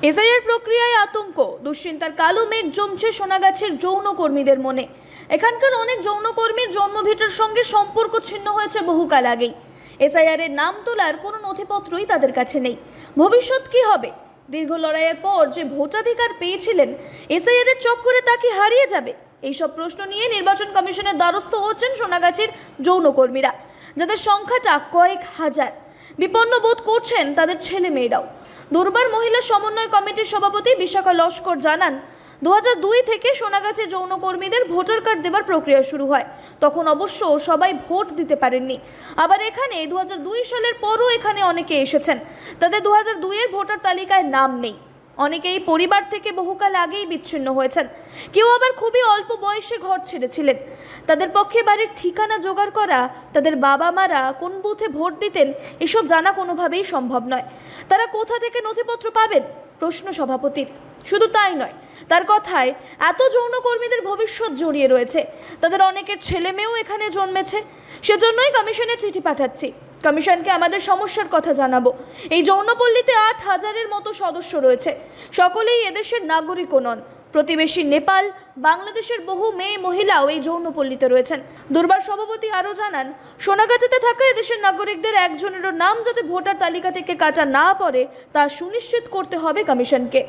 SIR প্রক্রিয়ায় আতঙ্ক, দুশ্চিন্তার কালো মেঘ জমছে সোনাগাছির যৌনকর্মীদের মনে। এখানকার অনেক যৌনকর্মীর জন্মভিটার সঙ্গে সম্পর্ক ছিন্ন হয়েছে বহুকাল আগেই। এসআইআর এর নাম তোলার কোনো নথিপত্রই তাদের কাছে নেই। ভবিষ্যৎ কি হবে? দীর্ঘ লড়াইয়ের পর যে ভোটাধিকার পেয়েছিলেন, এসআইআর এর চক্করে তা কি হারিয়ে যাবে? এইসব প্রশ্ন নিয়ে নির্বাচন কমিশনের দ্বারস্থ হচ্ছেন সোনাগাছির যৌনকর্মীরা, যাদের সংখ্যাটা কয়েক হাজার। বিপন্ন বোধ করছেন তাদের ছেলে মেয়েরাও। দুর্বার মহিলা সমন্বয় কমিটির সভাপতি বিশাখা লস্কর জানান, 2002 থেকে সোনাগাছি যৌনকর্মীদের ভোটার কার্ড দেওয়ার প্রক্রিয়া শুরু হয়। তখন অবশ্য সবাই ভোট দিতে পারেননি। আবার এখানে 2002 সালের পরও এখানে অনেকে এসেছেন, তাদের 2002 এর ভোটার তালিকায় নাম নেই। অনেকেই পরিবার থেকে বহুকাল আগেই বিচ্ছিন্ন হয়েছেন। কেউ আবার খুবই অল্প বয়সে ঘর ছেড়েছিলেন। তাদের পক্ষে বাড়ির ঠিকানা জোগাড় করা, তাদের বাবা মারা কোন বুথে ভোট দিতেন, এসব জানা কোনোভাবেই সম্ভব নয়। তারা কোথা থেকে নথিপত্র পাবেন? প্রশ্ন সভাপতির। শুধু তাই নয়, তার কথায় এত যৌনকর্মীদের ভবিষ্যৎ জড়িয়ে রয়েছে। তাদের অনেকের ছেলে মেয়েও এখানে জন্মেছে। সেজন্যই কমিশনে চিঠি পাঠাচ্ছি। কমিশনকে আমাদের সমস্যার কথা জানাবো। এই যৌনপল্লীতে 8,000-এর মতো সদস্য রয়েছে। সকলেই এদেশের নাগরিকও নন। প্রতিবেশী নেপাল, বাংলাদেশের বহু মেয়ে মহিলাও এই যৌনপল্লীতে রয়েছেন। দুর্বার সভাপতি আরও জানান, সোনাগাছিতে থাকা এদেশের নাগরিকদের একজনেরও নাম যাতে ভোটার তালিকা থেকে কাটা না পড়ে তা সুনিশ্চিত করতে হবে কমিশনকে।